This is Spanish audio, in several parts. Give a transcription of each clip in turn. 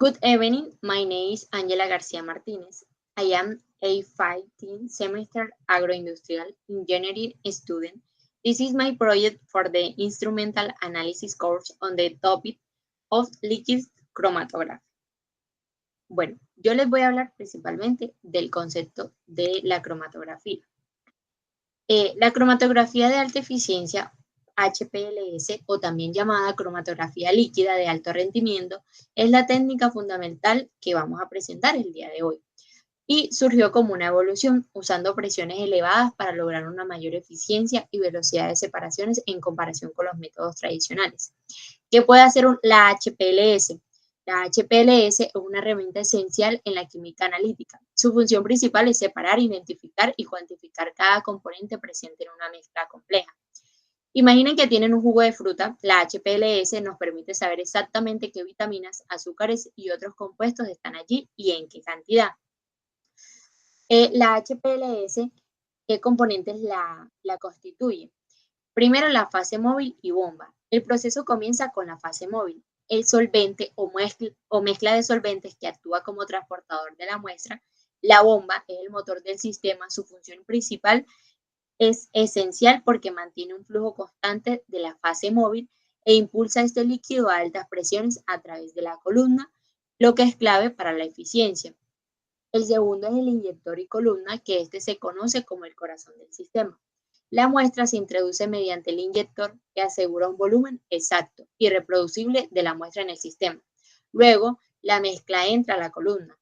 Good evening. My name is Angela Garcia Martinez. I am a 15th semester agroindustrial engineering student. This is my project for the instrumental analysis course on the topic of liquid chromatography. Bueno, yo les voy a hablar principalmente del concepto de la cromatografía. La cromatografía de alta eficiencia, HPLS, o también llamada cromatografía líquida de alto rendimiento, es la técnica fundamental que vamos a presentar el día de hoy. Y surgió como una evolución usando presiones elevadas para lograr una mayor eficiencia y velocidad de separaciones en comparación con los métodos tradicionales. ¿Qué puede hacer la HPLS? La HPLS es una herramienta esencial en la química analítica. Su función principal es separar, identificar y cuantificar cada componente presente en una mezcla compleja. Imaginen que tienen un jugo de fruta. La HPLS nos permite saber exactamente qué vitaminas, azúcares y otros compuestos están allí y en qué cantidad. La HPLS, ¿qué componentes la constituyen? Primero, la fase móvil y bomba. El proceso comienza con la fase móvil. El solvente o mezcla de solventes que actúa como transportador de la muestra. La bomba es el motor del sistema. Su función principal es esencial porque mantiene un flujo constante de la fase móvil e impulsa este líquido a altas presiones a través de la columna, lo que es clave para la eficiencia. El segundo es el inyector y columna, que este se conoce como el corazón del sistema. La muestra se introduce mediante el inyector, que asegura un volumen exacto y reproducible de la muestra en el sistema. Luego, la mezcla entra a la columna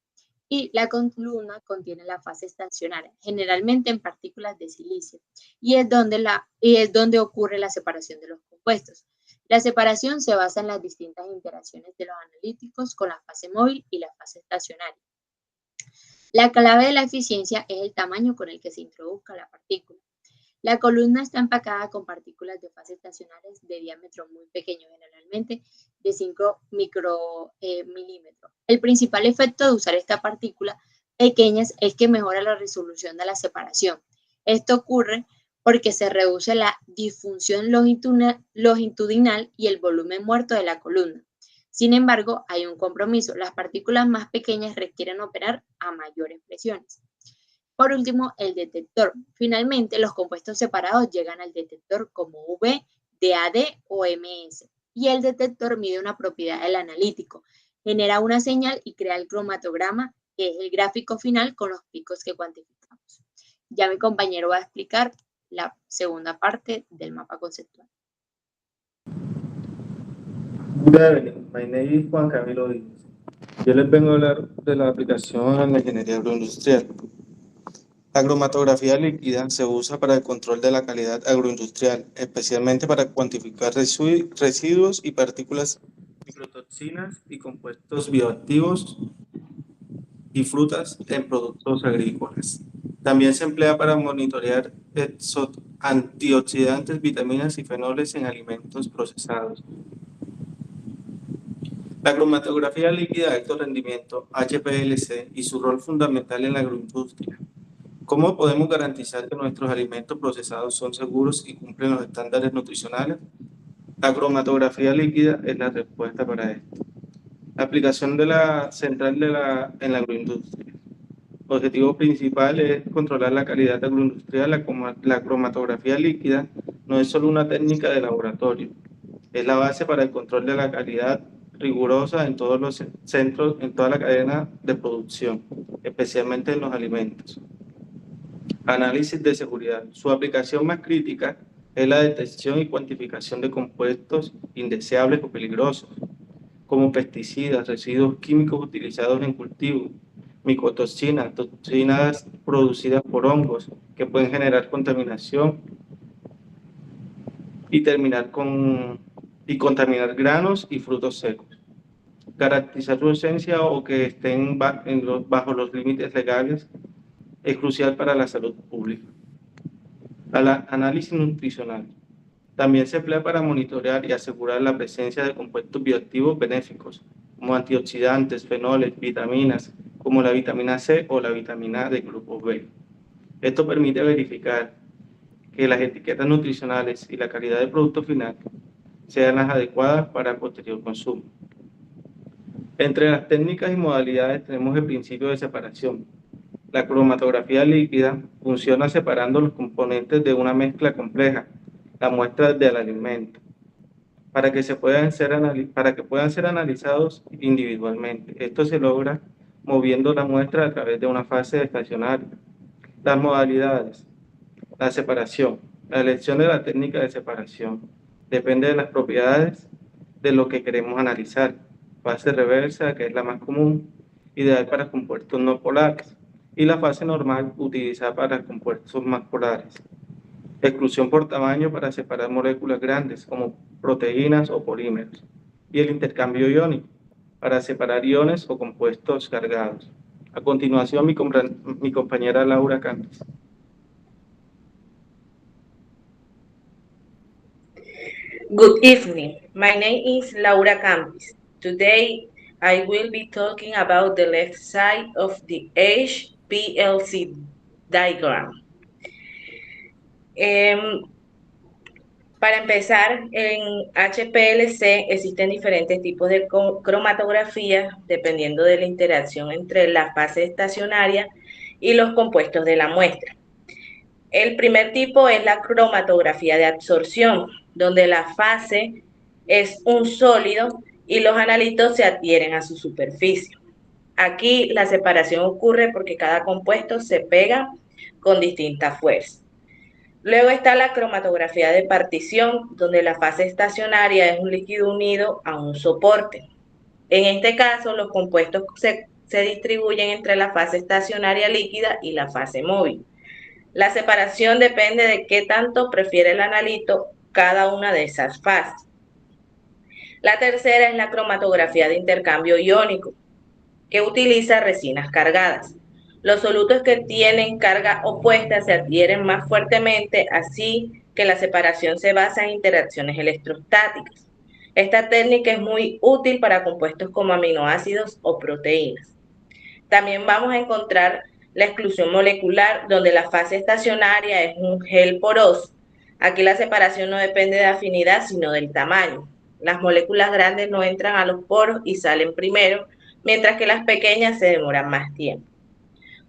y la columna contiene la fase estacionaria, generalmente en partículas de silicio, y es donde ocurre la separación de los compuestos. La separación se basa en las distintas interacciones de los analíticos con la fase móvil y la fase estacionaria. La clave de la eficiencia es el tamaño con el que se introduzca la partícula. La columna está empacada con partículas de fase estacionarias de diámetro muy pequeño, generalmente de 5 micromilímetros. El principal efecto de usar estas partículas pequeñas es que mejora la resolución de la separación. Esto ocurre porque se reduce la disfunción longitudinal y el volumen muerto de la columna. Sin embargo, hay un compromiso. Las partículas más pequeñas requieren operar a mayores presiones. Por último, el detector. Finalmente, los compuestos separados llegan al detector como UV, DAD o MS. Y el detector mide una propiedad del analítico, genera una señal y crea el cromatograma, que es el gráfico final con los picos que cuantificamos. Ya mi compañero va a explicar la segunda parte del mapa conceptual. Good evening, my name is Juan Camilo Díaz. Yo les vengo a hablar de la aplicación en la ingeniería agroindustrial. La cromatografía líquida se usa para el control de la calidad agroindustrial, especialmente para cuantificar residuos y partículas, microtoxinas y compuestos bioactivos y frutas en productos agrícolas. También se emplea para monitorear antioxidantes, vitaminas y fenoles en alimentos procesados. La cromatografía líquida de alto rendimiento, HPLC, y su rol fundamental en la agroindustria. ¿Cómo podemos garantizar que nuestros alimentos procesados son seguros y cumplen los estándares nutricionales? La cromatografía líquida es la respuesta para esto. La aplicación central en la agroindustria. El objetivo principal es controlar la calidad agroindustrial. La cromatografía líquida no es solo una técnica de laboratorio, es la base para el control de la calidad rigurosa en todos los centros, en toda la cadena de producción, especialmente en los alimentos. Análisis de seguridad. Su aplicación más crítica es la detección y cuantificación de compuestos indeseables o peligrosos, como pesticidas, residuos químicos utilizados en cultivos, micotoxinas, toxinas producidas por hongos que pueden generar contaminación y contaminar granos y frutos secos. Garantizar su esencia o que estén bajo los límites legales es crucial para la salud pública. Análisis nutricional. También se emplea para monitorear y asegurar la presencia de compuestos bioactivos benéficos, como antioxidantes, fenoles, vitaminas, como la vitamina C o la vitamina del grupo B. Esto permite verificar que las etiquetas nutricionales y la calidad del producto final sean las adecuadas para el posterior consumo. Entre las técnicas y modalidades tenemos el principio de separación. La cromatografía líquida funciona separando los componentes de una mezcla compleja, la muestra del alimento, para que puedan ser analizados individualmente. Esto se logra moviendo la muestra a través de una fase estacionaria. Las modalidades. La separación. La elección de la técnica de separación depende de las propiedades de lo que queremos analizar. Fase reversa, que es la más común, ideal para compuestos no polares, y la fase normal, utilizada para compuestos más polares. Exclusión por tamaño para separar moléculas grandes como proteínas o polímeros. Y el intercambio iónico para separar iones o compuestos cargados. A continuación, mi compañera Laura Campos. Good evening. My name is Laura Campis. Today, I will be talking about the left side of the HPLC diagram. Para empezar, en HPLC existen diferentes tipos de cromatografía dependiendo de la interacción entre la fase estacionaria y los compuestos de la muestra. El primer tipo es la cromatografía de absorción, donde la fase es un sólido y los analitos se adhieren a su superficie. Aquí la separación ocurre porque cada compuesto se pega con distintas fuerzas. Luego está la cromatografía de partición, donde la fase estacionaria es un líquido unido a un soporte. En este caso, los compuestos se distribuyen entre la fase estacionaria líquida y la fase móvil. La separación depende de qué tanto prefiere el analito cada una de esas fases. La tercera es la cromatografía de intercambio iónico, que utiliza resinas cargadas. Los solutos que tienen carga opuesta se adhieren más fuertemente, así que la separación se basa en interacciones electrostáticas. Esta técnica es muy útil para compuestos como aminoácidos o proteínas. También vamos a encontrar la exclusión molecular, donde la fase estacionaria es un gel poroso. Aquí la separación no depende de afinidad, sino del tamaño. Las moléculas grandes no entran a los poros y salen primero, mientras que las pequeñas se demoran más tiempo.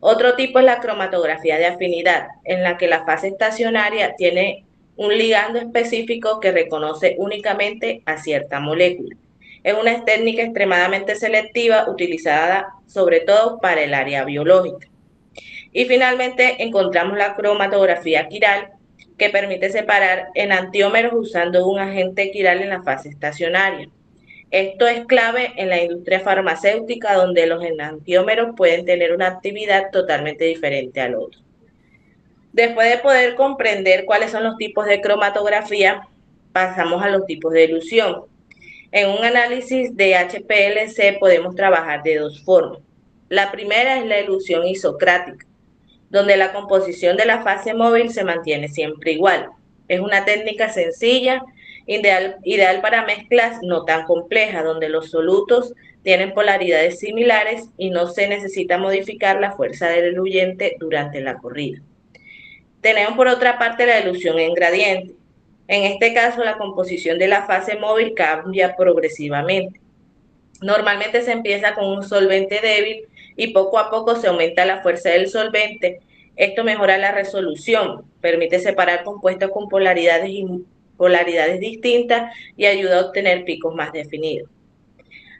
Otro tipo es la cromatografía de afinidad, en la que la fase estacionaria tiene un ligando específico que reconoce únicamente a cierta molécula. Es una técnica extremadamente selectiva utilizada sobre todo para el área biológica. Y finalmente encontramos la cromatografía quiral, que permite separar enantiómeros usando un agente quiral en la fase estacionaria. Esto es clave en la industria farmacéutica, donde los enantiómeros pueden tener una actividad totalmente diferente al otro. Después de poder comprender cuáles son los tipos de cromatografía, pasamos a los tipos de elusión. En un análisis de HPLC podemos trabajar de dos formas. La primera es la elusión isocrática, donde la composición de la fase móvil se mantiene siempre igual. Es una técnica sencilla, ideal para mezclas no tan complejas, donde los solutos tienen polaridades similares y no se necesita modificar la fuerza del eluyente durante la corrida. Tenemos por otra parte la elusión en gradiente. En este caso, la composición de la fase móvil cambia progresivamente. Normalmente se empieza con un solvente débil y poco a poco se aumenta la fuerza del solvente. Esto mejora la resolución, permite separar compuestos con polaridades distintas y ayuda a obtener picos más definidos.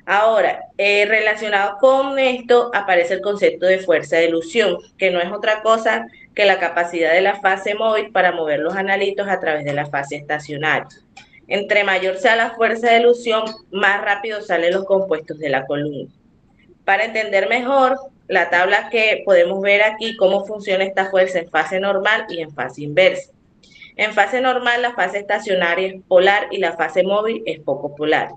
Ahora, relacionado con esto aparece el concepto de fuerza de elusión, que no es otra cosa que la capacidad de la fase móvil para mover los analitos a través de la fase estacionaria. Entre mayor sea la fuerza de elusión, más rápido salen los compuestos de la columna. Para entender mejor la tabla que podemos ver aquí, cómo funciona esta fuerza en fase normal y en fase inversa. En fase normal, la fase estacionaria es polar y la fase móvil es poco polar.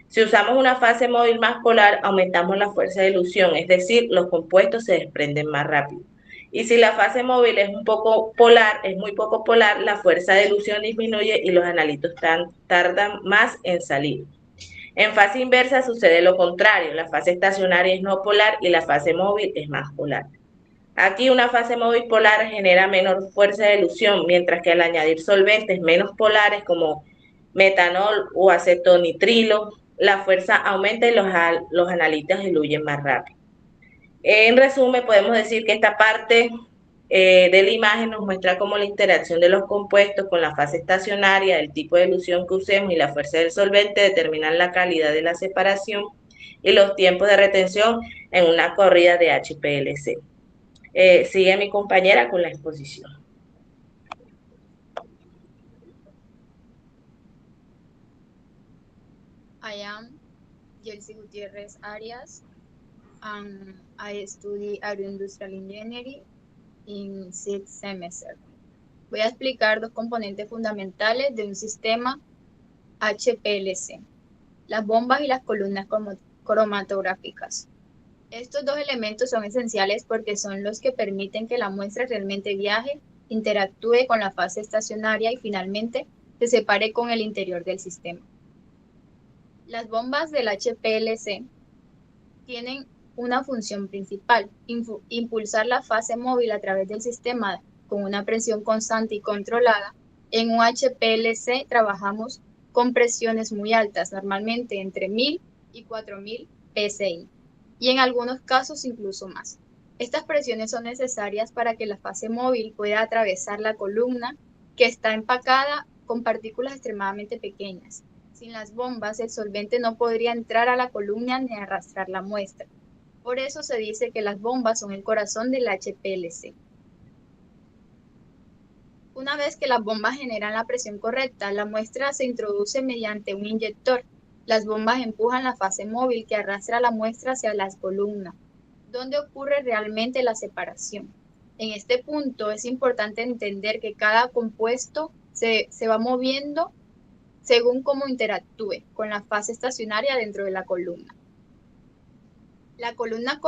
Si usamos una fase móvil más polar, aumentamos la fuerza de elusión, es decir, los compuestos se desprenden más rápido. Y si la fase móvil es un poco polar, es muy poco polar, la fuerza de elusión disminuye y los analitos tardan más en salir. En fase inversa sucede lo contrario, la fase estacionaria es no polar y la fase móvil es más polar. Aquí una fase móvil polar genera menor fuerza de elusión, mientras que al añadir solventes menos polares como metanol o acetonitrilo la fuerza aumenta y los analistas diluyen más rápido. En resumen, podemos decir que esta parte de la imagen nos muestra cómo la interacción de los compuestos con la fase estacionaria, el tipo de dilución que usemos y la fuerza del solvente determinan la calidad de la separación y los tiempos de retención en una corrida de HPLC. Sigue mi compañera con la exposición. I am Jelsi Gutierrez Arias, and I study Agroindustrial Engineering in 6th semester. Voy a explicar dos componentes fundamentales de un sistema HPLC, las bombas y las columnas cromatográficas. Estos dos elementos son esenciales porque son los que permiten que la muestra realmente viaje, interactúe con la fase estacionaria y finalmente se separe con el interior del sistema. Las bombas del HPLC tienen una función principal, impulsar la fase móvil a través del sistema con una presión constante y controlada. En un HPLC trabajamos con presiones muy altas, normalmente entre 1000 y 4000 PSI, y en algunos casos incluso más. Estas presiones son necesarias para que la fase móvil pueda atravesar la columna que está empacada con partículas extremadamente pequeñas. Sin las bombas, el solvente no podría entrar a la columna ni arrastrar la muestra. Por eso se dice que las bombas son el corazón del HPLC. Una vez que las bombas generan la presión correcta, la muestra se introduce mediante un inyector. Las bombas empujan la fase móvil que arrastra la muestra hacia las columnas, donde ocurre realmente la separación. En este punto es importante entender que cada compuesto se va moviendo según cómo interactúe con la fase estacionaria dentro de la columna. La columna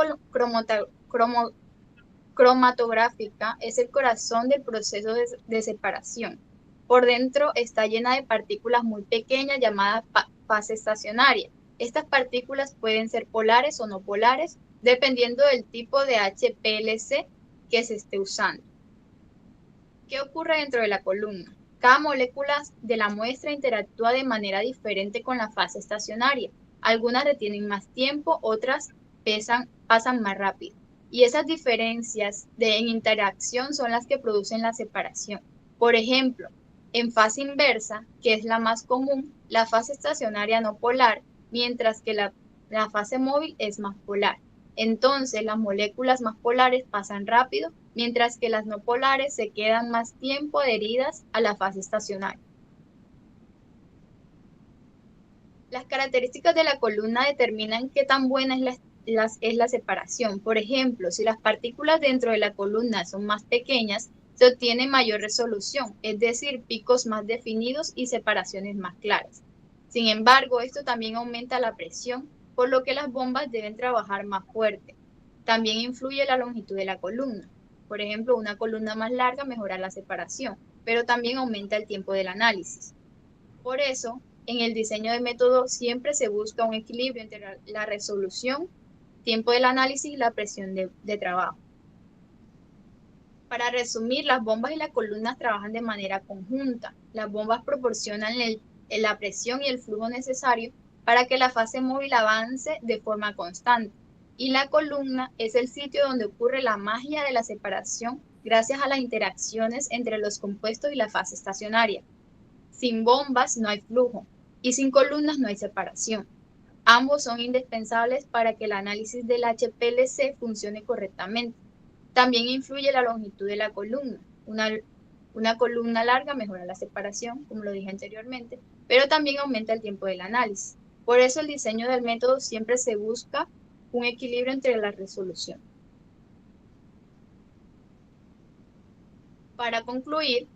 cromatográfica es el corazón del proceso de separación. Por dentro está llena de partículas muy pequeñas llamadas fase estacionaria. Estas partículas pueden ser polares o no polares, dependiendo del tipo de HPLC que se esté usando. ¿Qué ocurre dentro de la columna? Cada molécula de la muestra interactúa de manera diferente con la fase estacionaria. Algunas retienen más tiempo, otras pasan más rápido. Y esas diferencias en interacción son las que producen la separación. Por ejemplo, en fase inversa, que es la más común, la fase estacionaria no polar, mientras que la fase móvil es más polar. Entonces, las moléculas más polares pasan rápido, mientras que las no polares se quedan más tiempo adheridas a la fase estacionaria. Las características de la columna determinan qué tan buena es la separación. Por ejemplo, si las partículas dentro de la columna son más pequeñas, se obtiene mayor resolución, es decir, picos más definidos y separaciones más claras. Sin embargo, esto también aumenta la presión, por lo que las bombas deben trabajar más fuerte. También influye la longitud de la columna. Por ejemplo, una columna más larga mejora la separación, pero también aumenta el tiempo del análisis. Por eso, en el diseño de método siempre se busca un equilibrio entre la resolución, tiempo del análisis y la presión de trabajo. Para resumir, las bombas y las columnas trabajan de manera conjunta. Las bombas proporcionan la presión y el flujo necesario para que la fase móvil avance de forma constante. Y la columna es el sitio donde ocurre la magia de la separación gracias a las interacciones entre los compuestos y la fase estacionaria. Sin bombas no hay flujo y sin columnas no hay separación. Ambos son indispensables para que el análisis del HPLC funcione correctamente. También influye la longitud de la columna. Una columna larga mejora la separación, como lo dije anteriormente, pero también aumenta el tiempo del análisis. Por eso el diseño del método siempre se busca un equilibrio entre la resolución. Para concluir,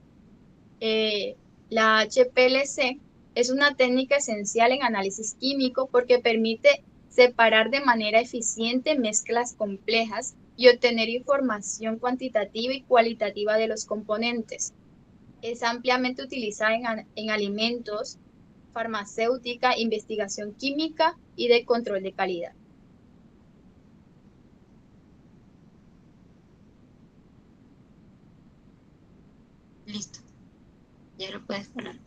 la HPLC es una técnica esencial en análisis químico porque permite separar de manera eficiente mezclas complejas y obtener información cuantitativa y cualitativa de los componentes. Es ampliamente utilizada en alimentos, farmacéutica, investigación química y de control de calidad. Listo. Ya lo puedes poner.